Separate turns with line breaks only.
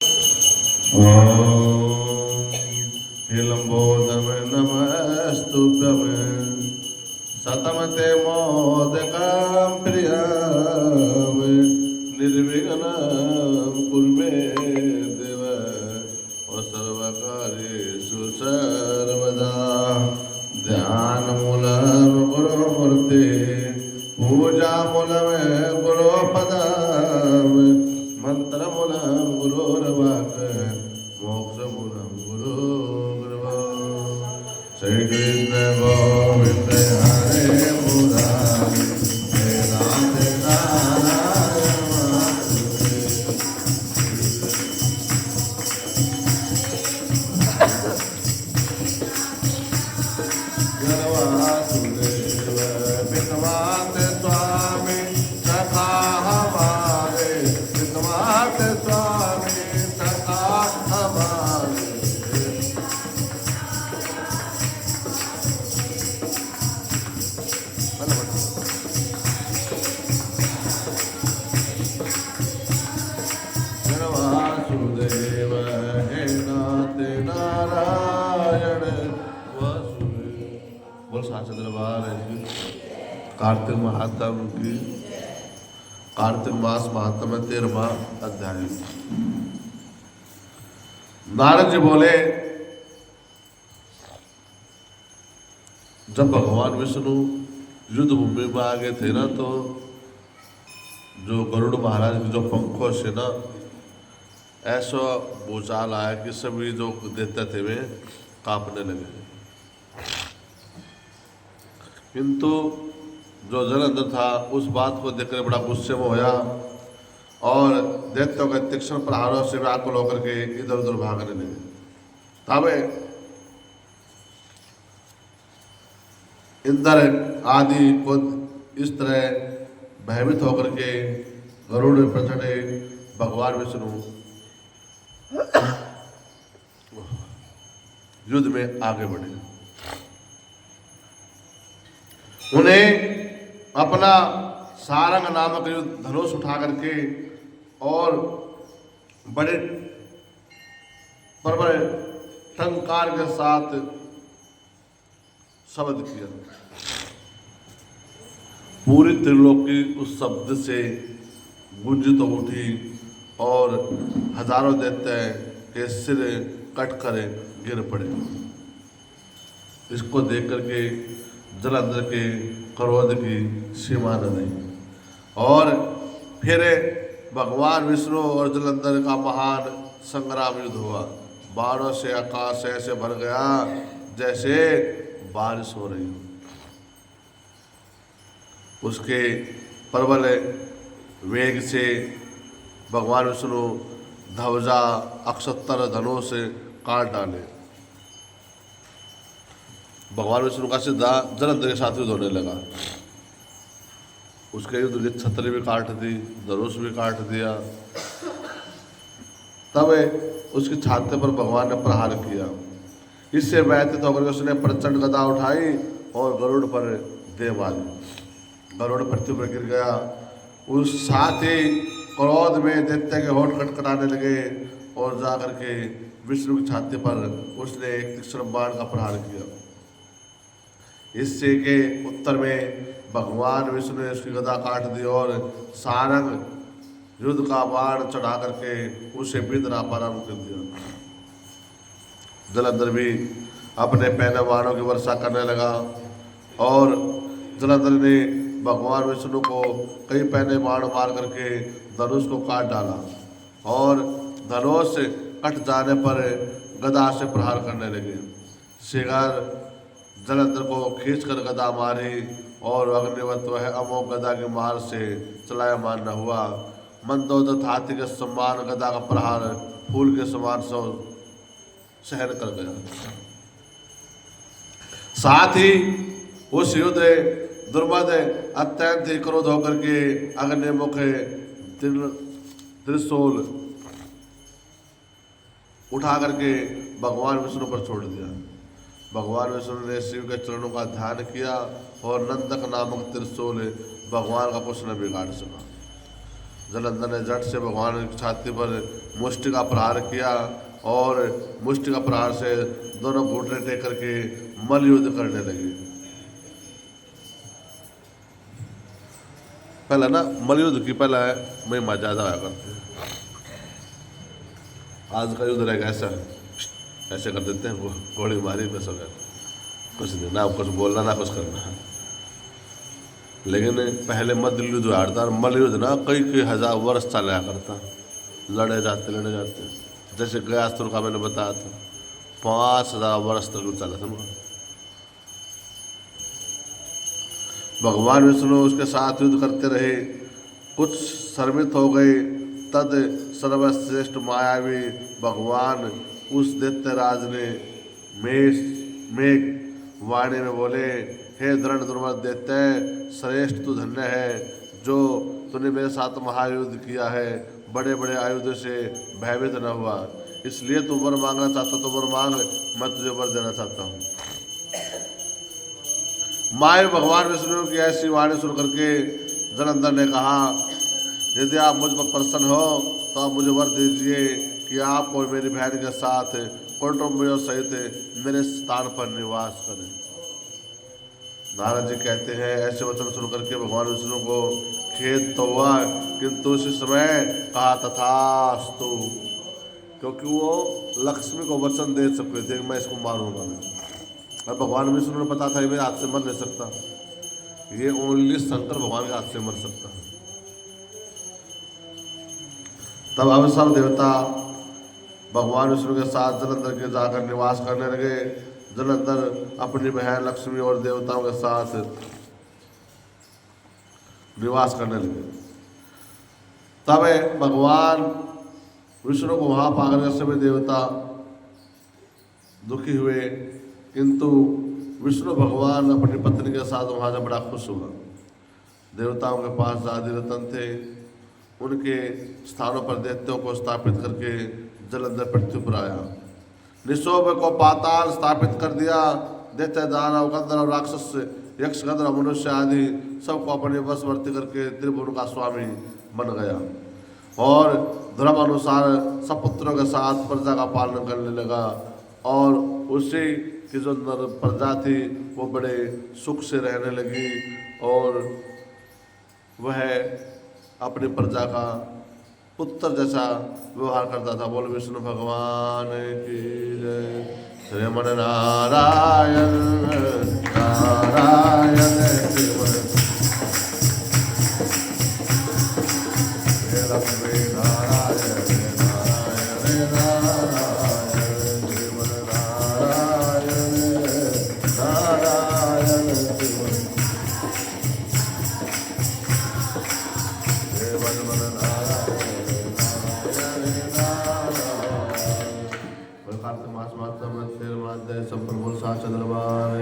हे लंबोदर नमस्तुभ्यं सतमते मोदकं प्रियं निर्विघ्नं कुरु मे देव सर्वकार्येषु सर्वदा ध्यानमूलं गुरुमूर्ते पूजामूलं गुरुपदं मंत्रमूलं गुरुर्वाक् मोक्षमूलं गुरुर्वा श्री कृष्ण गोविंद हरे मुरारी हे नाथ नारायण वासुदेव पितवात स्वामी सखा हमारे पितवात स्वामी सखा हमारे वासुदेव हे नाथ नारायण वासुदेव। बोल साचे दरबार है जी। कार्तिक महात्म की कार्तिक मास महात्म 13वां अध्याय। नारद जी बोले, जब भगवान विष्णु युद्ध भूमि में आ गए थे ना, तो जो गरुड़ महाराज के जो पंखों से ना ऐसा भूचाल आया कि सभी जो देते थे वे कांपने लगे। किंतु जो जलंधर था उस बात को देखकर बड़ा गुस्से में होया और दैत्यों के तीक्ष्ण प्रहारों से व्याकुल होकर के इधर उधर भागने लगे। तब इंद्र आदि को इस तरह भयभीत होकर के गरुड़ पर चढ़े भगवान विष्णु युद्ध में आगे बढ़े। उन्हें अपना सारंग नामक युद्ध धनुष उठा करके और बड़े प्रबल टंकार के साथ शब्द किया। पूरी त्रिलोकी उस शब्द से गुंजित उठी और हजारों दैत्य के सिर कट कर गिर पड़े। इसको देख करके जलंधर के क्रोध की सीमा न रही और फिर भगवान विष्णु और जलंधर का महान संग्राम युद्ध हुआ। बाणों से आकाश ऐसे भर गया जैसे बारिश हो रही हो। उसके प्रबल वेग से भगवान विष्णु ध्वजा अक्षतर धनुष से काट डाले। भगवान विष्णु का सीधा जलंधर के साथ युद्ध होने लगा। उसके युद्ध की छतरी भी काट दी, धनुष भी काट दिया। तब उसकी छाती पर भगवान ने प्रहार किया। इससे व्यतीत होकर उसने प्रचंड गदा उठाई और गरुड़ पर दे मारी। गरुड़ पृथ्वी पर गिर गया। उस साथ ही क्रोध में दैत्य के होठ खटखटाने लगे और जाकर के विष्णु की छाती पर उसने एक तीक्ष्ण बाण का प्रहार किया। इससे के उत्तर में भगवान विष्णु ने उसकी गदा काट दी और सारंग युद्ध का बाण चढ़ा करके उसे बिंदना प्रारंभ कर दिया। जलंधर भी अपने पहले बाणों की वर्षा करने लगा और जलंधर ने भगवान विष्णु को कई पहले बाण मार करके धनुष को काट डाला और धनुष कट जाने पर गदा से प्रहार करने लगे। शिगर जलंधर को खींचकर गदा मारी और अग्निवत वह अमोघ गदा की मार से चलायमान न हुआ। मंदोदत हाथी के समान गदा का प्रहार फूल के समान सहन कर गया। साथ ही उस युद्ध दुर्मद अत्यंत ही क्रोध होकर के अग्निमुख त्रिशूल उठा करके भगवान विष्णु पर छोड़ दिया। भगवान विष्णु ने शिव के चरणों का ध्यान किया और नंदक नामक त्रिशूल भगवान का कुछ न बिगाड़ सका। जलंधर ने झट से भगवान की छाती पर मुष्टि का प्रहार किया और मुष्टि का प्रहार से दोनों घुटने टेक करके मल युद्ध करने लगी। पहले ना मल युद्ध की पहले महिमा ज्यादा आया करती है। आज का युद्ध रहेगा ऐसा, ऐसे कर देते हैं, गोली मारी बस हो गया, कुछ नहीं, ना कुछ बोलना ना कुछ करना। लेकिन पहले मध्य युद्ध हारता और मल युद्ध ना कई कई हजार वर्ष चला करता, लड़े जाते। जैसे गयासुर का मैंने बताया था 5000 वर्ष तक चला था उनका। भगवान विष्णु उसके साथ युद्ध करते रहे, कुछ शर्मित हो गए। तद सर्वश्रेष्ठ मायावी भगवान उस दैत्यराज ने मेघ वाणी में बोले, हे दृढ़ दुर्मत दैत्य श्रेष्ठ तू धन्य है जो तूने मेरे साथ महायुद्ध किया है, बड़े बड़े आयुध से भयभीत न हुआ। इसलिए तू वर मांगना चाहता तो वर मांग, मैं तुझे वर देना चाहता हूँ। माया भगवान विष्णु की ऐसी वाणी सुन करके जलंधर ने कहा, यदि आप मुझ पर प्रसन्न हो तो आप मुझे वर दीजिए कि आप और मेरी बहन के साथ कौटुंबियों सहित मेरे स्थान पर निवास करें। नारद जी कहते हैं, ऐसे वचन सुन करके भगवान विष्णु को खेद तो हुआ, किंतु उसी समय कहा तथास्तु, क्योंकि वो लक्ष्मी को वचन दे चुके थे मैं इसको मारूंगा नहीं। और भगवान विष्णु ने पता था ये मेरे हाथ से मर नहीं सकता, ये ओनली शंकर भगवान के हाथ से मर सकता है। तब अवसर देवता भगवान विष्णु के साथ जलंधर के जाकर निवास करने लगे। जलंधर अपनी बहन लक्ष्मी और देवताओं के साथ निवास करने लगे। तब भगवान विष्णु को वहां पाकर के सभी देवता दुखी हुए, किंतु विष्णु भगवान अपनी पत्नी के साथ वहां से बड़ा खुश हुआ। देवताओं के पास आदि रतन थे, उनके स्थानों पर दैत्यों को स्थापित करके जलंधर पृथ्वी पर आया। निशोभ को पाताल स्थापित कर दिया। दैत्य दानव गंधर्व राक्षस यक्ष गंधर्व मनुष्य आदि सबको अपने वशवर्ती करके त्रिभुवन का स्वामी बन गया और धर्म अनुसार सपुत्रों के साथ प्रजा का पालन करने लगा। और उसी की जो प्रजा थी वो बड़े सुख से रहने लगी और वह अपनी प्रजा का पुत्र जैसा व्यवहार करता था। बोल विष्णु भगवान की जय। श्रीमन नारायण नारायण लक्ष्मी नारायण नारायण नारायण श्रीमन नारायण नारायण श्रीमन नारायण। मास माता मत संप्रभु सा चंद्रमान।